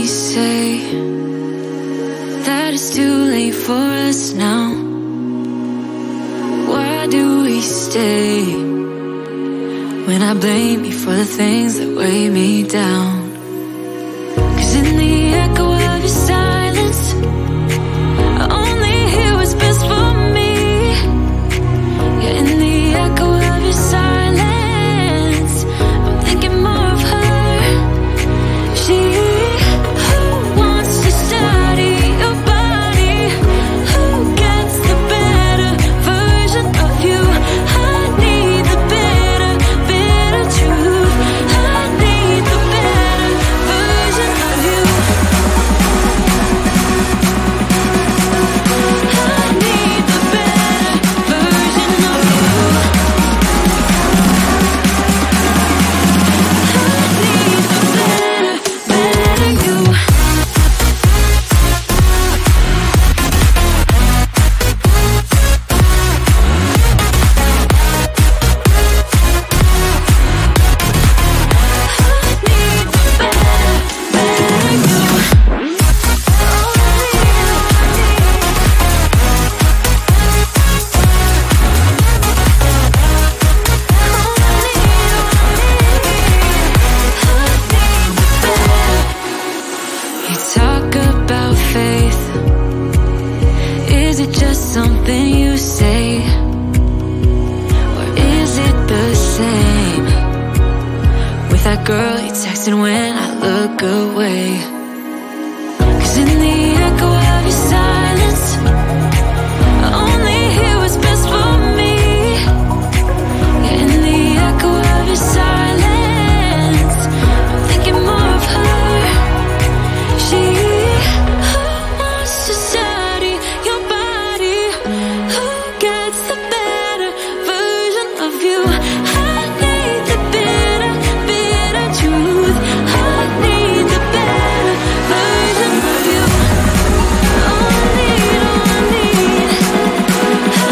we say that it's too late for us now? Why do we stay when I blame you for the things that weigh me down? 'Cause in the echo of your silence, I only hear what's best for me. Yeah, in the echo of your silence, I'm thinking more of her. She who wants to study your body, who gets the better version of you. I need the better, better truth. I need the better version of you. I need the better version of you. You talk about faith. Is it just something you say? Or is it the same with that girl you texted when I look away? 'Cause in the echo of your silence, I only hear what's best for me. Yeah, in the echo of your silence, I'm thinking more of her. She who wants to study your body, who gets the better version of you. I need the better, better truth. I need the better version of you. All I need, all I need.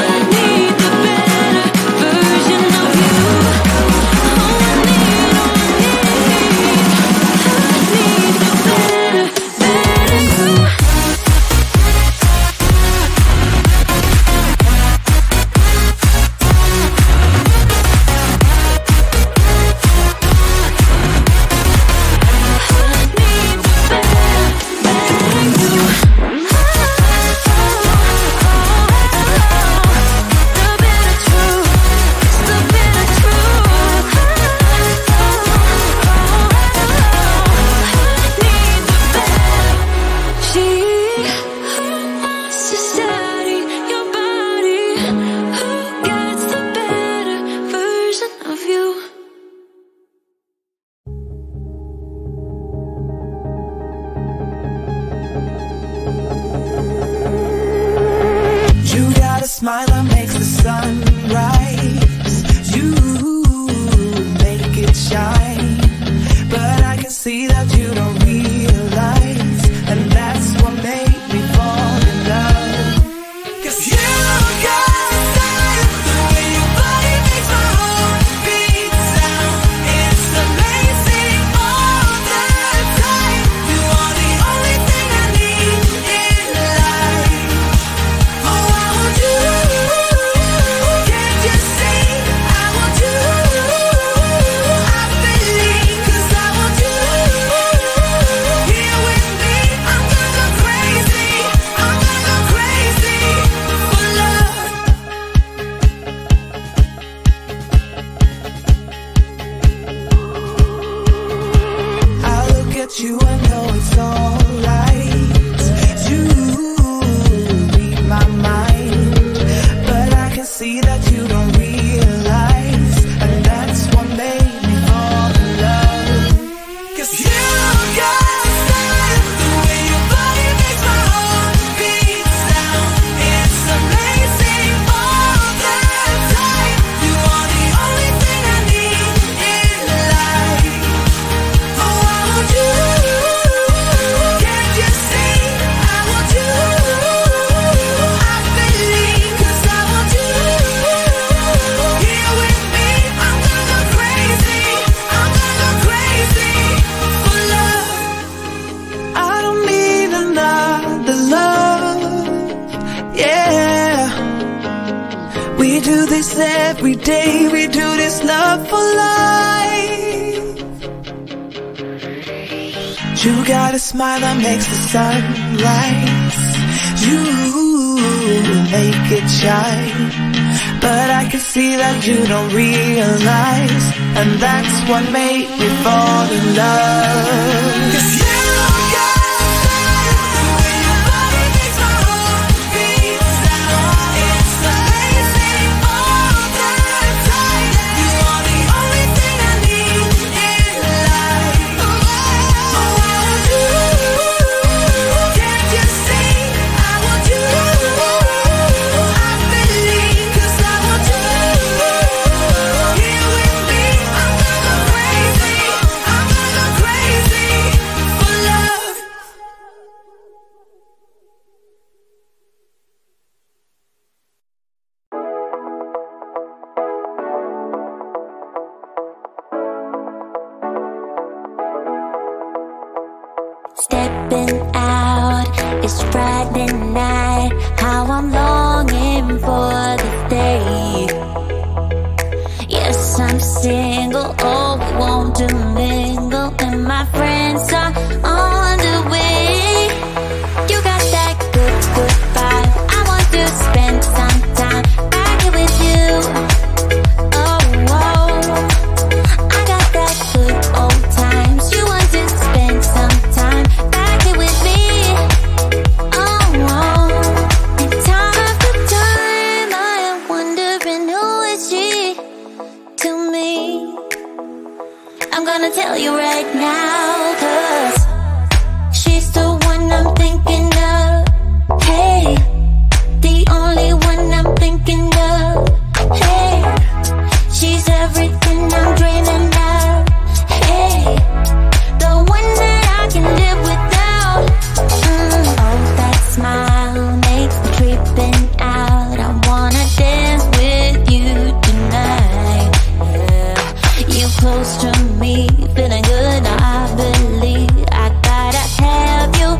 I need the better version of you. All I need, all I need. I need the better, better you. You got a smile that makes the sun rise. You make it shine. But I can see that you don't realize, and that's what made me fall in love. 'Cause you got a style, the way your body makes my heart beat sound. It's amazing all the time. You are the only thing I need in life. Oh, I want you. Can't you see? I want you. I believe, 'cause I want you. Here with me, I'm gonna go crazy. I'm gonna go crazy for love. I look at you and know it's alright. You read my mind, but I can see that you don't realize, and that's what made me fall in love. 'Cause you got a style, the way your body makes my heart beat sound. It's amazing all the time. You are the only thing I need in life. Oh, I want you. 'cause every day we do this love for life. You got a smile that makes the sun rise. You make it shine, but I can see that you don't realize, and that's what made me fall in love. 'Cause you got a smile, the way your body makes my heart beat. It's amazing all the time. You are the only thing I need in life. Oh, I want you. Can't you see? I want you. I believe, 'cause I want you here with me. I'm gonna go crazy. I'm gonna go crazy for love. Stepping out, it's Friday night. How I'm longing for this day. Yes, I'm single, oh, we want to mingle, and my friends are on the way. You got that good, good vibe. I want to spend some time back here with you. Oh, whoa. I got that good old times. You want to spend some time back here with me. Oh, whoa. And time after time, I am wondering who is she to me. I'm gonna tell you right now, 'cause she's the one I'm thinking of. Hey, the only one I'm thinking of. Hey, she's everything I'm dreaming of. Hey, the one that I can live without. Oh, that smile makes me tripping out. I wanna dance with you tonight. Yeah, you close to me, feeling good. I believe I gotta have you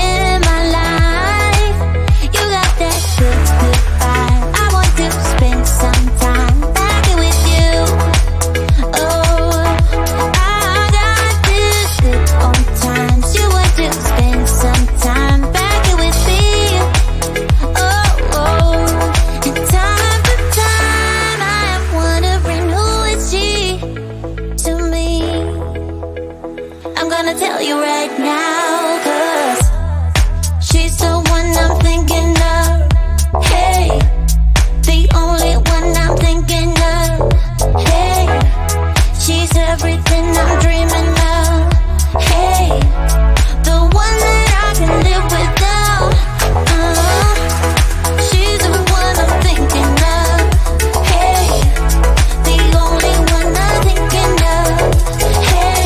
in my life. You got that good, good vibe. I want to spend some time back here with you. Oh, I got this good old times. You want to spend some time back here with me. Oh, oh. And time after time, I am wondering who is she to me. I'm gonna tell you right now, 'cause she's the one I'm thinking of. Hey, the only one I'm thinking of. Hey, she's everything I'm dreaming of. Hey, the one that I can live without. She's the one I'm thinking of. Hey, the only one I'm thinking of. Hey,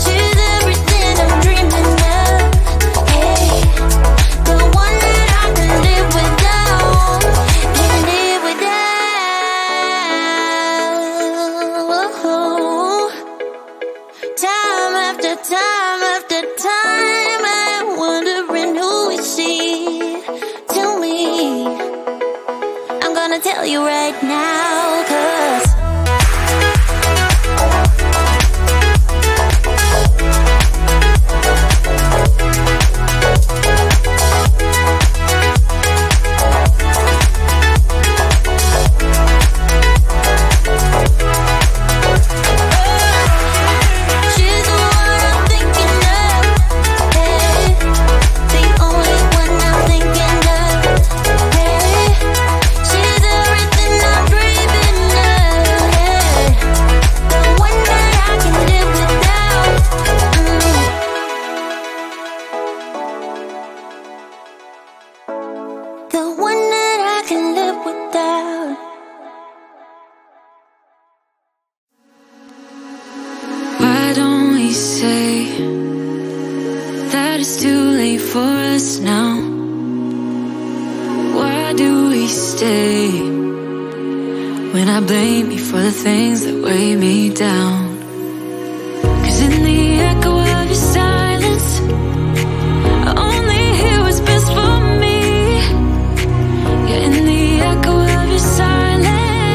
she's everything I'm dreaming of. Hey, the one that I can live without. Can live without. Time after time after time, I'm wondering who is she to me. I'm gonna tell you right now, 'cause she's the one I'm thinking of. Hey, the only one I'm thinking of. Hey, she's everything I'm dreaming of. Hey, the one that I can live without. The one that I can live without. Why don't we say that it's too late for us now? Why do we stay when I blame you for the things that weigh me down? 'Cause in the echo of your silence, I only hear what's best for me. Yeah, in the echo of your silence,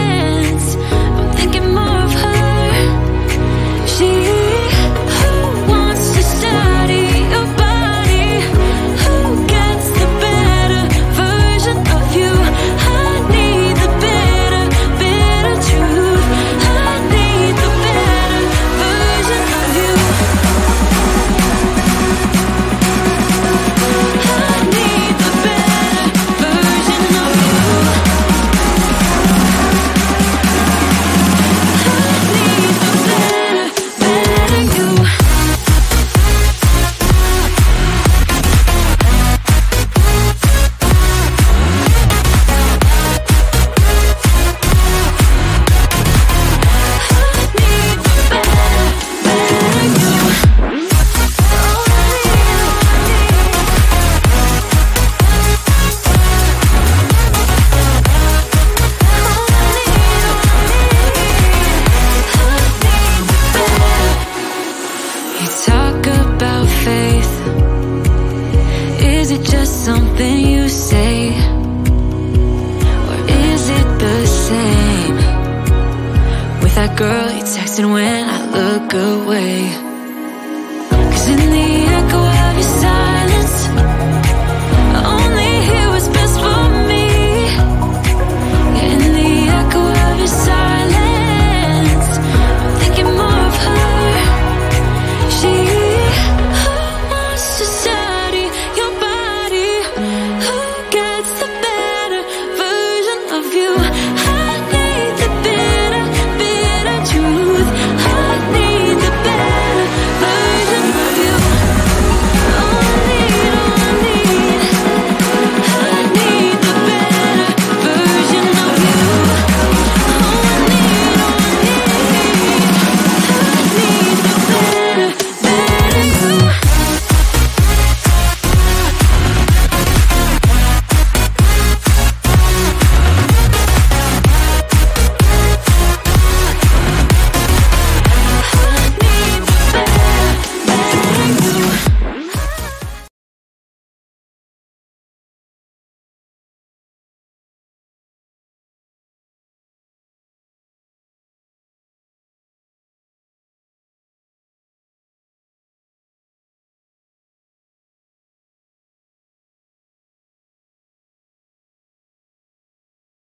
talk about faith. Is it just something you say? Or is it the same with that girl you texted when I look away?